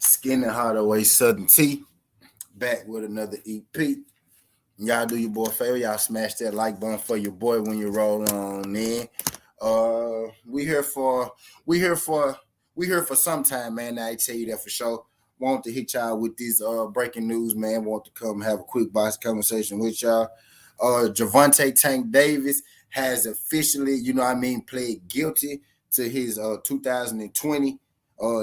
Skinny Hardaway Southern T back with another EP. Y'all do your boy a favor, y'all smash that like button for your boy when you roll on in. We here for we here for we here for some time, man. I tell you that for sure. Want to hit y'all with this breaking news, man. Want to come have a quick box conversation with y'all. Javante Tank Davis has officially, pled guilty to his 2020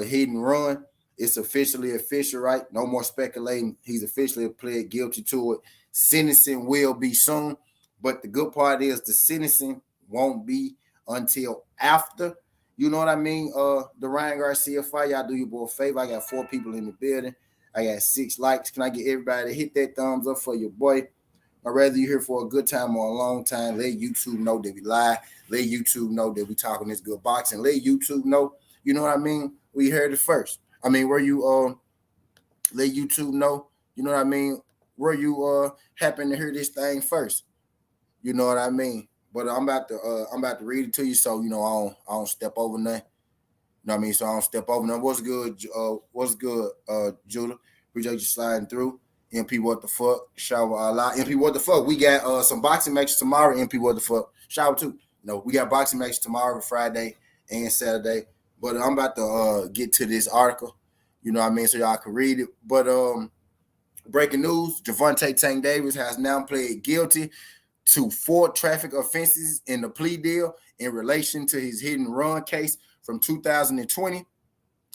hit and run. It's officially official, right? No more speculating. He's officially pled guilty to it. Sentencing will be soon, but the good part is the sentencing won't be until after. You know what I mean? The Ryan Garcia fight. Y'all do your boy a favor. I got 4 people in the building. I got 6 likes. Can I get everybody to hit that thumbs up for your boy? I'd rather you here for a good time or a long time. Let YouTube know that we lie. Let YouTube know that we talking this good boxing. Let YouTube know, you know what I mean? We heard it first. I mean, where you let YouTube know, you know what I mean? Where you happen to hear this thing first. You know what I mean? But I'm about to read it to you so I don't step over nothing. You know what I mean? So I don't step over nothing. What's good, Judah? Appreciate you sliding through. MP what the fuck? Shower a lot. MP what the fuck? We got some boxing matches tomorrow. MP what the fuck? Shower too. We got boxing matches tomorrow, Friday and Saturday. But I'm about to get to this article. You know what I mean? So y'all can read it. But breaking news: Javante Tank Davis has now pled guilty to 4 traffic offenses in the plea deal in relation to his hit and run case from 2020.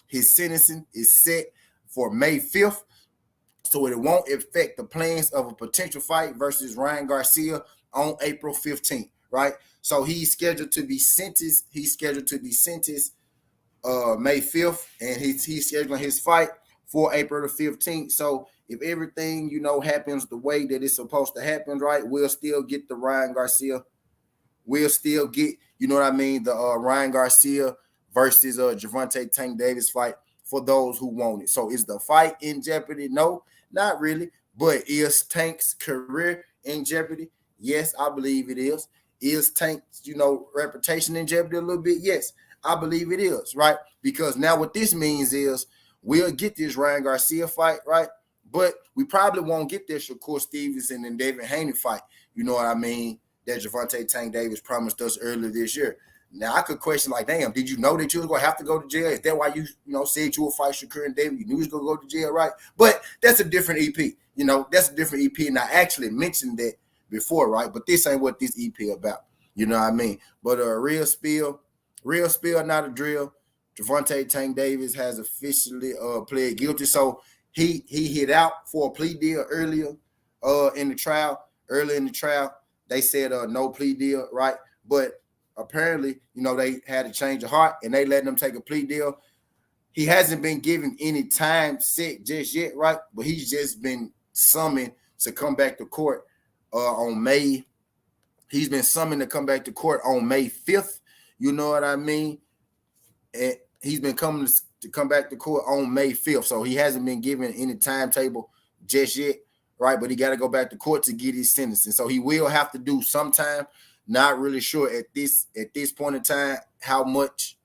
His sentencing is set for May 5th. So it won't affect the plans of a potential fight versus Ryan Garcia on April 15th, right? So he's scheduled to be sentenced. May 5th, and he's scheduling his fight for April the 15th. So if everything, happens the way that it's supposed to happen, right, we'll still get the Ryan Garcia. We'll still get, the Ryan Garcia versus Javante Tank Davis fight for those who want it. So is the fight in jeopardy? No, not really. But is Tank's career in jeopardy? Yes, I believe it is. Is Tank's, reputation in jeopardy a little bit? Yes, I believe it is, right? Because now what this means is we'll get this Ryan Garcia fight, right? But we probably won't get this Shakur Stevenson and David Haney fight. You know what I mean? That Javante Tank Davis promised us earlier this year. Now, I could question like, damn, did you know that you was going to have to go to jail? Is that why you said you would fight Shakur and David? You knew you was going to go to jail, right? But that's a different EP. That's a different EP. And I actually mentioned that before, right? But this ain't what this EP about. You know what I mean? But real spill, not a drill. Javante Tank Davis has officially pled guilty. So he hit out for a plea deal earlier in the trial. Early in the trial, they said no plea deal, right? But apparently, they had a change of heart and they let him take a plea deal. He hasn't been given any time set just yet, right? But he's just been summoned to come back to court on May. He's been summoned to come back to court on May 5th. You know what I mean? And he's been coming to come back to court on May 5th. So he hasn't been given any timetable just yet, right? But he got to go back to court to get his sentencing. So he will have to do some time. Not really sure at this point in time how much.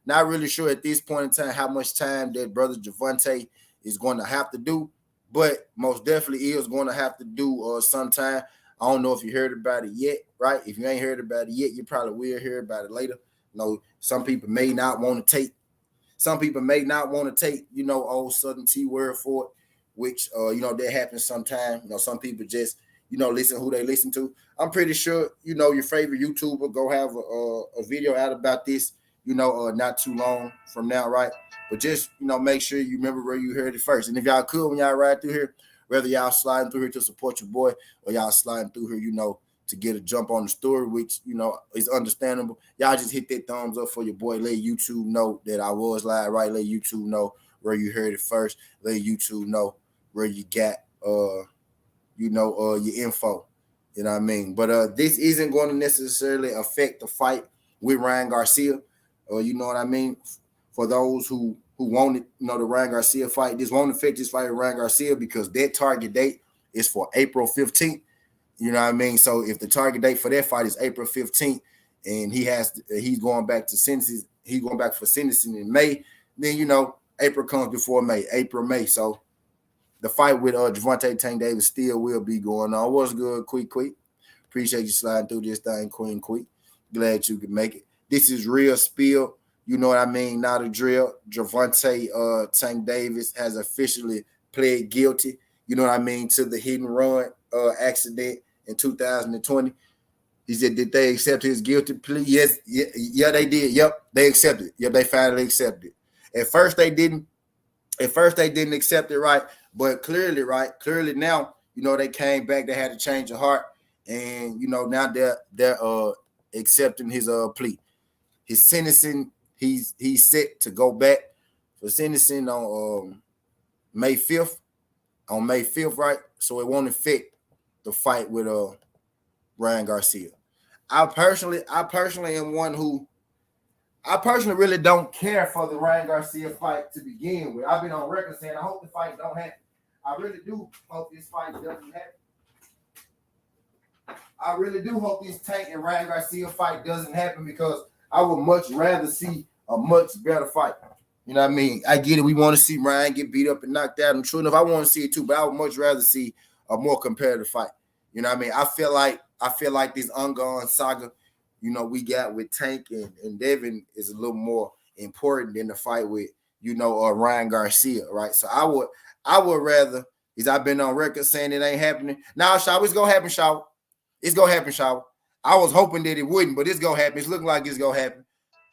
Not really sure at this point in time how much time that brother Javante is going to have to do, but most definitely is going to have to do some time. I don't know if you heard about it yet, right? If you ain't heard about it yet, you probably will hear about it later. Some people may not want to take. Some people may not want to take, old Southern T word for it, which that happens sometimes. Some people just listen who they listen to. I'm pretty sure, your favorite YouTuber go have a video out about this, not too long from now, right? But just, make sure you remember where you heard it first. And if y'all could, when y'all ride through here, whether y'all sliding through here to support your boy or y'all sliding through here, to get a jump on the story, which, is understandable, y'all just hit that thumbs up for your boy. Let YouTube know that I was live, right? Let YouTube know where you heard it first. Let YouTube know where you got, your info. You know what I mean? But this isn't going to necessarily affect the fight with Ryan Garcia. You know what I mean? For those who wanted, the Ryan Garcia fight, this won't affect this fight with Ryan Garcia because that target date is for April 15th. You know what I mean? So if the target date for that fight is April 15th and he's going back to sentences, he's going back for sentencing in May, then, April comes before May. April, May. So the fight with Gervonta Tank Davis still will be going on. What's good, Quick? Appreciate you sliding through this thing, Queen Quick. Glad you could make it. This is real spill. You know what I mean? Not a drill. Gervonta Tank Davis has officially pled guilty. You know what I mean, to the hit and run accident in 2020. He said, did they accept his guilty plea? Yes, yeah, they did. Yep, they accepted it. Yep, they finally accepted it. At first, they didn't. At first, they didn't accept it, right? But clearly, right? Clearly now, you know, they came back. They had a change of heart, and you know now they're accepting his plea. His sentencing, he's set to go back for sentencing on May 5th. On May 5th, right? So it won't affect the fight with Ryan Garcia. I personally am one who I personally really don't care for the Ryan Garcia fight to begin with. I've been on record saying I hope the fight don't happen. I really do hope this fight doesn't happen. I really do hope this Tank and Ryan Garcia fight doesn't happen because I would much rather see a much better fight. You know what I mean? I get it. We want to see Ryan get beat up and knocked out. And true enough, I want to see it too, but I would much rather see a more competitive fight. You know what I mean? I feel like this ongoing saga, you know, we got with Tank and Devin is a little more important than the fight with, you know, Ryan Garcia, right? So I would rather, is I've been on record saying it ain't happening. Now, Shaw, it's gonna happen, Shaw. It's gonna happen, Shaw. I was hoping that it wouldn't, but it's gonna happen. It's looking like it's gonna happen.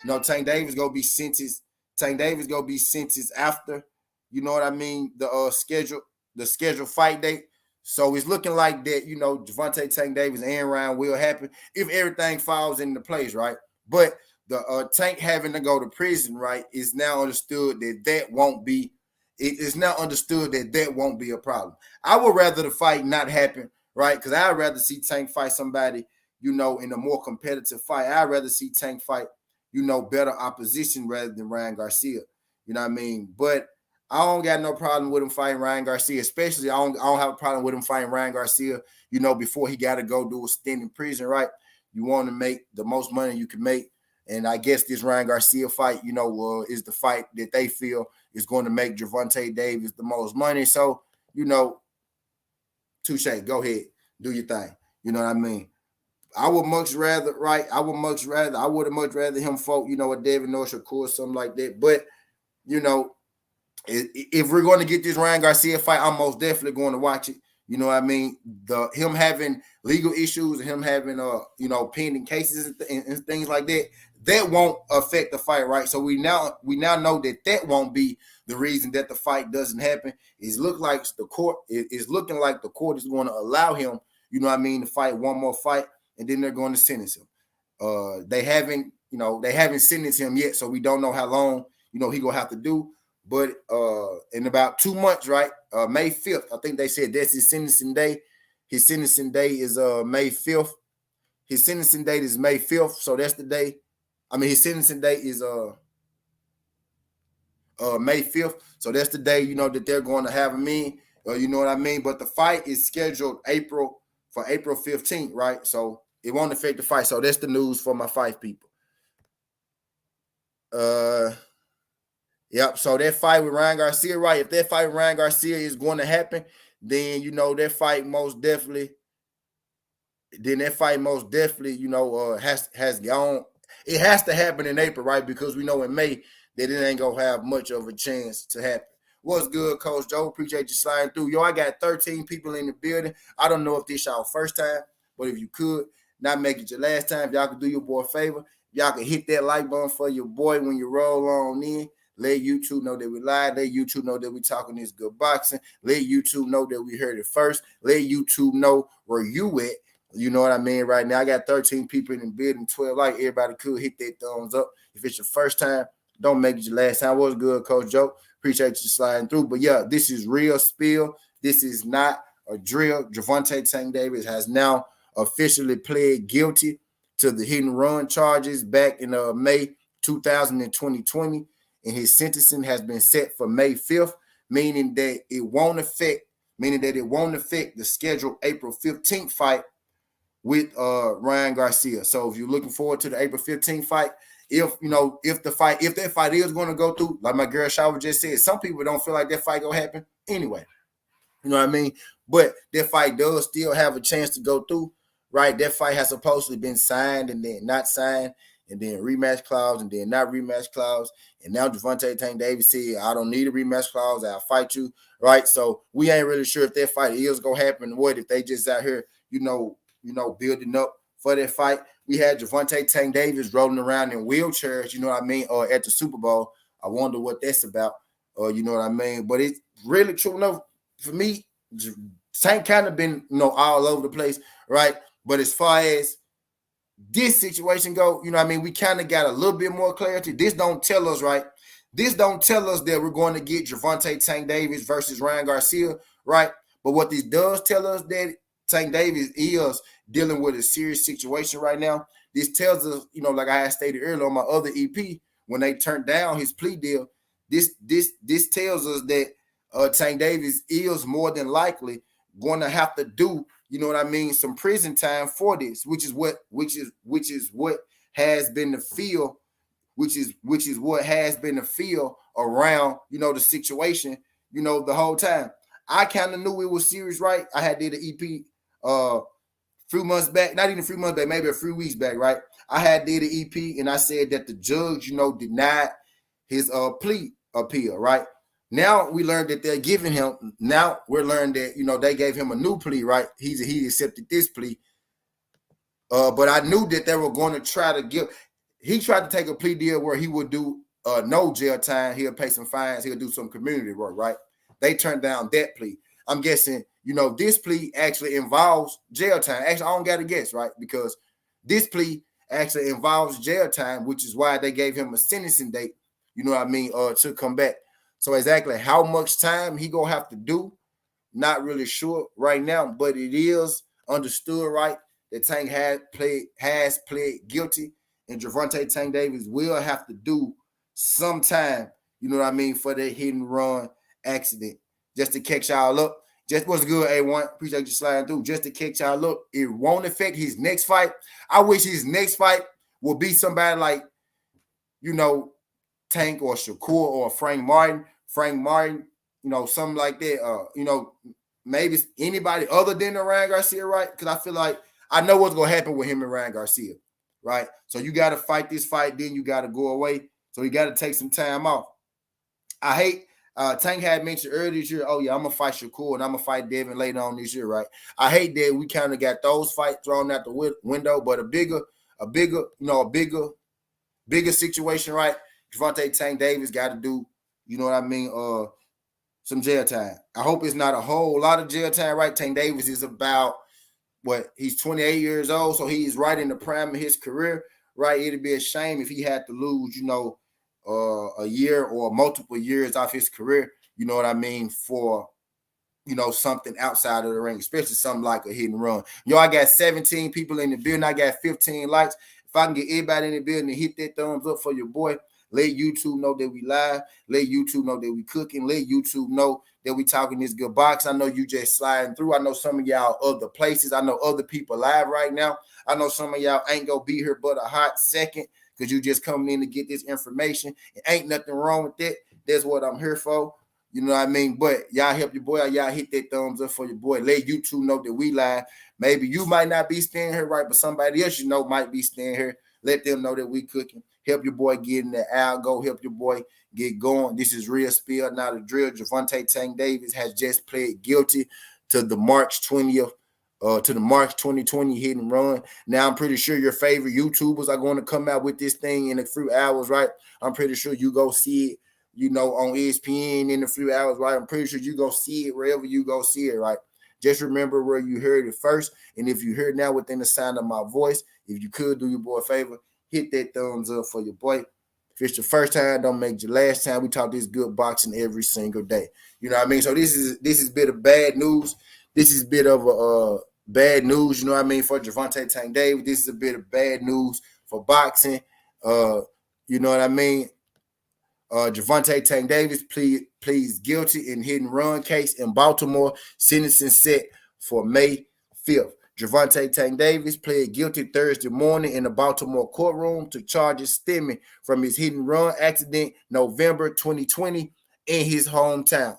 You know, Tank Davis gonna be sentenced. Tank Davis gonna be sentenced after, you know what I mean, the scheduled fight date. So it's looking like that, you know, Gervonta Tank Davis and Ryan will happen if everything falls into place, right? But the Tank having to go to prison, right, is now understood that won't be. It is now understood that won't be a problem. I would rather the fight not happen, right? Because I'd rather see Tank fight somebody, you know, in a more competitive fight. I'd rather see Tank fight, you know, better opposition rather than Ryan Garcia. You know what I mean? But I don't got no problem with him fighting Ryan Garcia, especially I don't have a problem with him fighting Ryan Garcia, you know, before he got to go do a stint in prison, right? You want to make the most money you can make. And I guess this Ryan Garcia fight, you know, is the fight that they feel is going to make Gervonta Davis the most money. So, you know, touche, go ahead, do your thing. You know what I mean? I would much rather, right? I would have much rather him fought, you know, a David Norshire or something like that. But, you know, if we're going to get this Ryan Garcia fight, I'm most definitely going to watch it. You know what I mean? Him having legal issues and him having you know, pending cases and things like that won't affect the fight, right? So we now know that won't be the reason that the fight doesn't happen. It's looking like the court is going to allow him, you know what I mean, to fight one more fight, and then they're going to sentence him. They haven't sentenced him yet, so we don't know how long, you know, he gonna have to do. But in about 2 months, right? May 5th, I think they said that's his sentencing day. His sentencing day is May 5th. His sentencing date is May 5th, so that's the day. I mean, his sentencing date is May 5th, so that's the day, you know, that they're going to have him in. You know what I mean? But the fight is scheduled April 15th, right? So it won't affect the fight. So that's the news for my fight people. Yep. So that fight with Ryan Garcia, right? If that fight with Ryan Garcia is going to happen, then you know that fight most definitely. Then that fight most definitely, you know, has gone. It has to happen in April, right? Because we know in May that it ain't gonna have much of a chance to happen. What's good, Coach Joe? Appreciate you sliding through. Yo, I got 13 people in the building. I don't know if this y'all first time, but if you could not make it your last time, if y'all could do your boy a favor. Y'all can hit that like button for your boy when you roll on in. Let YouTube know that we live. Let YouTube know that we talking this good boxing. Let YouTube know that we heard it first. Let YouTube know where you at. You know what I mean? Right now, I got 13 people in the building, 12 like. Everybody could hit that thumbs up. If it's your first time, don't make it your last time. What's good, Coach Joe? Appreciate you sliding through. But yeah, this is real spill. This is not a drill. Gervonta Tank Davis has now officially pled guilty to the hit and run charges back in May 2020. And his sentencing has been set for May 5th, meaning that it won't affect the scheduled April 15th fight with Ryan Garcia. So if you're looking forward to the April 15th fight, if that fight is going to go through, like my girl Shawa just said, some people don't feel like that fight gonna happen anyway. You know what I mean? But that fight does still have a chance to go through, right? That fight has supposedly been signed and then not signed, and then rematch clause, and then not rematch clause. And now Gervonta Tank Davis said, I don't need a rematch clause, I'll fight you, right? So we ain't really sure if that fight is gonna happen. What if they just out here, building up for that fight? We had Gervonta Tank Davis rolling around in wheelchairs, you know what I mean, at the Super Bowl. I wonder what that's about, you know what I mean? But it's really true enough for me. Tank kind of been, all over the place, right? But as far as this situation go, you know what I mean, we kind of got a little bit more clarity. This don't tell us, right? This don't tell us that we're going to get Gervonta Tank Davis versus Ryan Garcia, right? But what this does tell us that Tank Davis is dealing with a serious situation right now. This tells us, like I had stated earlier on my other EP, when they turned down his plea deal, this tells us that Tank Davis is more than likely going to have to do, some prison time for this, which is what has been the feel, which is what has been the feel around, the situation, the whole time. I kind of knew it was serious, right? I had did an EP a few months back, not even a few months back, maybe a few weeks back, right? I had did an EP and I said that the judge, denied his plea appeal, right? Now we learned that they're giving him. Now we're learning that they gave him a new plea, right? He accepted this plea. But I knew that they were going to try to give. He tried to take a plea deal where he would do no jail time. He'll pay some fines. He'll do some community work, right? They turned down that plea. I'm guessing this plea actually involves jail time. Actually, I don't got to guess, right? Because this plea actually involves jail time, which is why they gave him a sentencing date. You know what I mean? To come back. So exactly how much time he gonna have to do, not really sure right now, but it is understood, right, that Tank has pled guilty, and Gervonta Tank Davis will have to do some time, for that hit and run accident. Just to catch y'all up. Just what's good, A1. Appreciate you sliding through. Just to catch y'all up. It won't affect his next fight. I wish his next fight will be somebody like, Tank or Shakur or Frank Martin, something like that. Maybe anybody other than the Ryan Garcia, right? Because I feel like I know what's gonna happen with him and Ryan Garcia, right? So you got to fight this fight, then you got to go away. So you got to take some time off. I hate. Tank had mentioned earlier this year, oh yeah, I'm gonna fight Shakur and I'm gonna fight Devin later on this year, right? I hate that we kind of got those fights thrown out the window, but a bigger situation, right? Gervonta Tank Davis got to do, some jail time. I hope it's not a whole lot of jail time, right? Tank Davis is about, he's 28 years old, so he's right in the prime of his career, right? It'd be a shame if he had to lose, a year or multiple years off his career, for, something outside of the ring, especially something like a hit and run. I got 17 people in the building. I got 15 likes. If I can get everybody in the building to hit that thumbs up for your boy, let YouTube know that we live. Let YouTube know that we cooking. Let YouTube know that we talking this good box. I know you just sliding through. I know some of y'all other places. I know other people live right now. I know some of y'all ain't gonna be here but a hot second because you just coming in to get this information. It ain't nothing wrong with that. That's what I'm here for. You know what I mean? But y'all help your boy. Y'all hit that thumbs up for your boy. Let YouTube know that we live. Maybe you might not be staying here, right? But somebody else might be staying here. Let them know that we cooking. Help your boy get in the algo. Help your boy get going. This is Real Spill, not a drill. Gervonta Tank Davis has just pled guilty to the March 20th, to the March 2020 hit and run. Now, I'm pretty sure your favorite YouTubers are going to come out with this thing in a few hours, right? I'm pretty sure you go see it, on ESPN in a few hours, right? I'm pretty sure you go see it wherever you go see it, right? Just remember where you heard it first. And if you heard now within the sound of my voice, if you could do your boy a favor, hit that thumbs up for your boy. If it's your first time, don't make your last time. We talk this good boxing every single day. You know what I mean? So this is a bit of bad news. This is a bit of bad news, for Gervonta Tank Davis. This is a bit of bad news for boxing. You know what I mean? Gervonta Tank Davis pleads guilty in hit and run case in Baltimore. Sentencing set for May 5th. Gervonta Tank Davis pled guilty Thursday morning in the Baltimore courtroom to charges stemming from his hit and run accident November 2020 in his hometown.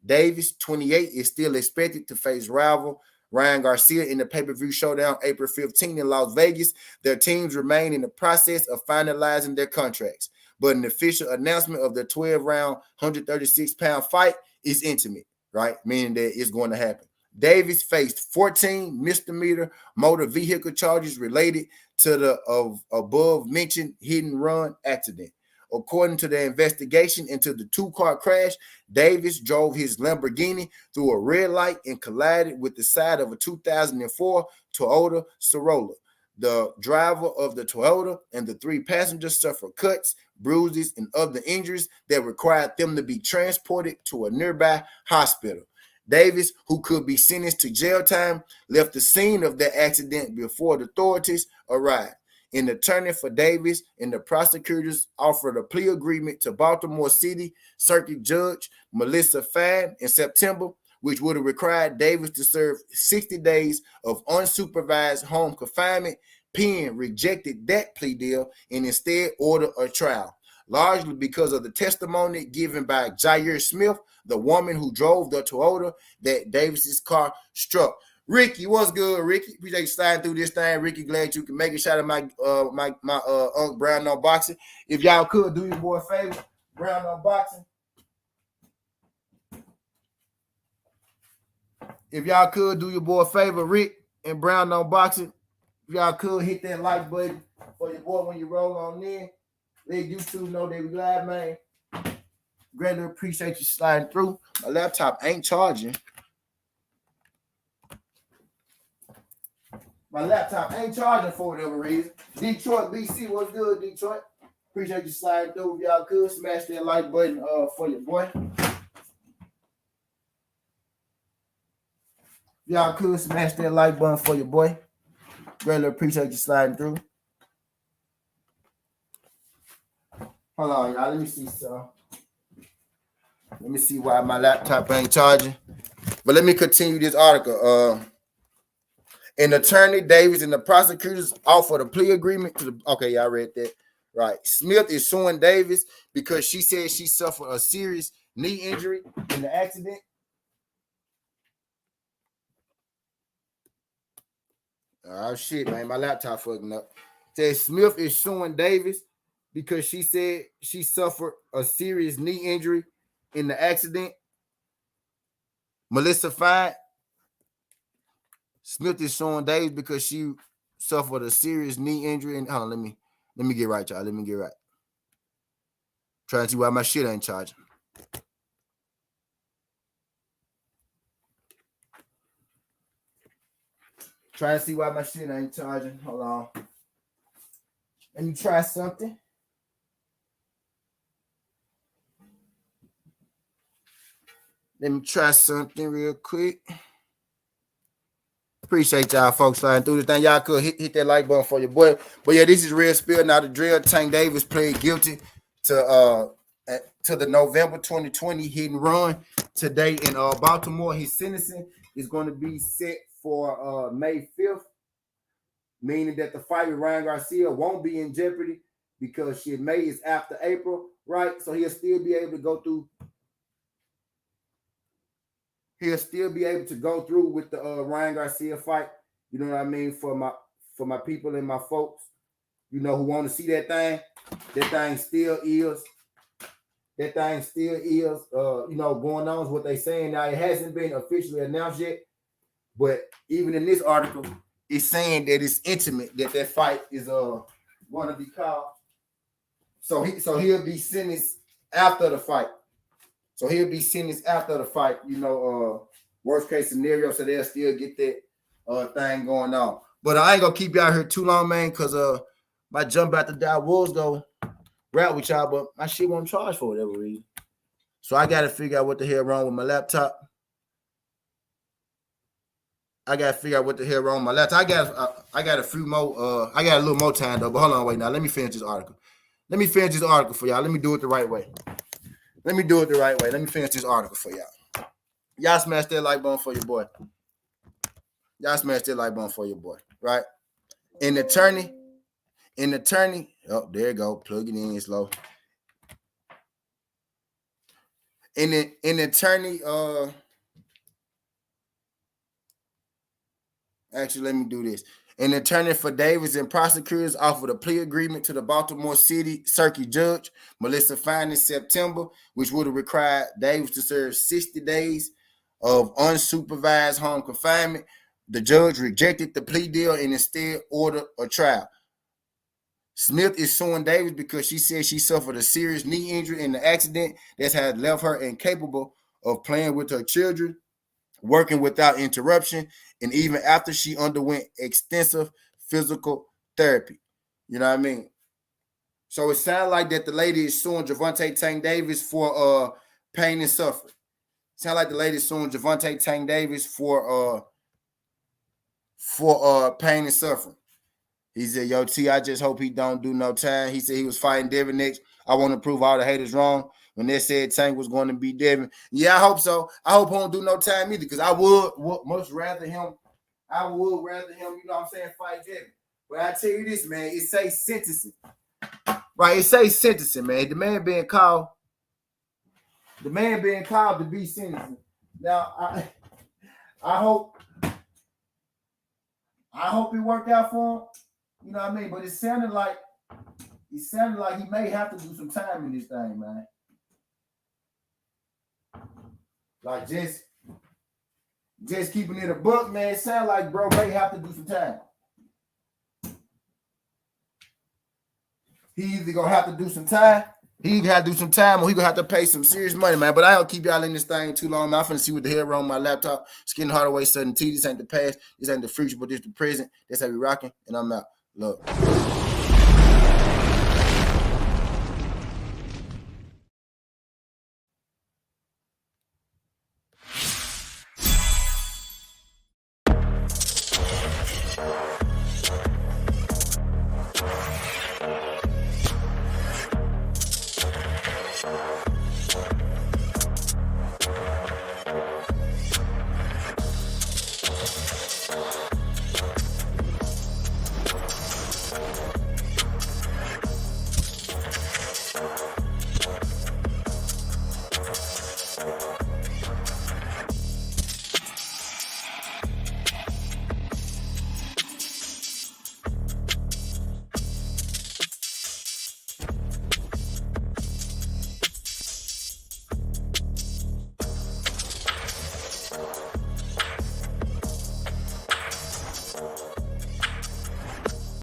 Davis, 28, is still expected to face rival Ryan Garcia in the pay-per-view showdown April 15 in Las Vegas. Their teams remain in the process of finalizing their contracts, but an official announcement of the 12-round, 136-pound fight is intimate, right? Meaning that it's going to happen. Davis faced 14 misdemeanor motor vehicle charges related to the above-mentioned hit-and-run accident. According to the investigation into the two-car crash, Davis drove his Lamborghini through a red light and collided with the side of a 2004 Toyota Corolla. The driver of the Toyota and the three passengers suffered cuts, bruises, and other injuries that required them to be transported to a nearby hospital. Davis, who could be sentenced to jail time, left the scene of the accident before the authorities arrived. An attorney for Davis and the prosecutors offered a plea agreement to Baltimore City Circuit Judge Melissa Fine in September, which would have required Davis to serve 60 days of unsupervised home confinement. Penn rejected that plea deal and instead ordered a trial, largely because of the testimony given by Jair Smith, the woman who drove the Toyota that Davis's car struck. Ricky, what's good, Ricky? Appreciate you sliding through this thing, Ricky. Glad you can make it. Shout out my Uncle Brown on Boxing. If y'all could do your boy a favor, Brown on Boxing. If y'all could do your boy a favor, Rick and Brown on Boxing. If y'all could hit that like button for your boy when you roll on in. Let YouTube know that we live, man. Greatly appreciate you sliding through. My laptop ain't charging. My laptop ain't charging for whatever reason. Detroit, BC, what's good, Detroit? Appreciate you sliding through. If y'all could smash that like button for your boy. If y'all could smash that like button for your boy. Greatly appreciate you sliding through. Hold on, y'all. Let me see some. Let me see why my laptop ain't charging. But let me continue this article. An attorney, Davis, and the prosecutors offered a plea agreement to the. Okay, y'all read that. Right. Smith is suing Davis because she said she suffered a serious knee injury in the accident. Oh, shit, man. My laptop fucking up. Says Smith is suing Davis because she said she suffered a serious knee injury in the accident. Melissa Fine. Smith is suing Davis because she suffered a serious knee injury. And hold on, let me get right, y'all. Let me get right. Trying to see why my shit ain't charging. Trying to see why my shit ain't charging. Hold on. Let me try something. Let me try something real quick. Appreciate y'all folks sliding through this thing. Y'all could hit that like button for your boy. But yeah, this is Real Spill. Now the drill. Tank Davis played guilty to the November 2020 hit and run today in Baltimore. His sentencing is going to be set for May 5th, meaning that the fight with Ryan Garcia won't be in jeopardy because May is after April, right? So he'll still be able to go through. He'll still be able to go through with the Ryan Garcia fight. You know what I mean? For my people and my folks, you know, who want to see that thing. That thing still is. You know, going on is what they saying. Now, it hasn't been officially announced yet, but even in this article, it's saying that it's intimate that fight is going to be called. So he'll be sentenced after the fight. You know, worst case scenario, so they'll still get that thing going on. But I ain't gonna keep y'all here too long, man, because my jump out the die wolves go rap with y'all, but my shit won't charge for whatever reason. So I gotta figure out what the hell wrong with my laptop. I got a few more. I got a little more time though. But hold on, wait now. Let me finish this article. For y'all. Let me do it the right way. Let me finish this article for y'all. Y'all smash that like button for your boy. Y'all smash that like button for your boy, right? An attorney, oh, there you go. Plug it in slow. An attorney, actually, let me do this. An attorney for Davis and prosecutors offered a plea agreement to the Baltimore City Circuit Judge, Melissa Fine, in September, which would have required Davis to serve 60 days of unsupervised home confinement. The judge rejected the plea deal and instead ordered a trial. Smith is suing Davis because she said she suffered a serious knee injury in the accident that had left her incapable of playing with her children, working without interruption, and even after she underwent extensive physical therapy. You know what I mean? So it sounds like that the lady is suing Javante Tank Davis for pain and suffering. Sound like the lady is suing Javante Tank Davis for pain and suffering. He said, yo, T, I just hope he don't do no time. He said he was fighting Devin next. I want to prove all the haters wrong. When they said Tank was going to be Devin. Yeah, I hope so. I hope he don't do no time either, because I would much rather him, you know what I'm saying, fight Devin. But I tell you this, man, it say sentencing. Right, it say sentencing, man. The man being called to be sentencing. Now, I hope it worked out for him. You know what I mean? But it sounded like he may have to do some time in this thing, man. Like just keeping it a buck, man. It sounds like bro may have to do some time. He either gonna have to do some time. Or he gonna have to pay some serious money, man. But I don't keep y'all in this thing too long. I'm finna see what the hell wrong with my laptop. Skin Hardaway sudden T. This ain't the past. This ain't the future, but this the present. That's how we rocking. And I'm out. Look.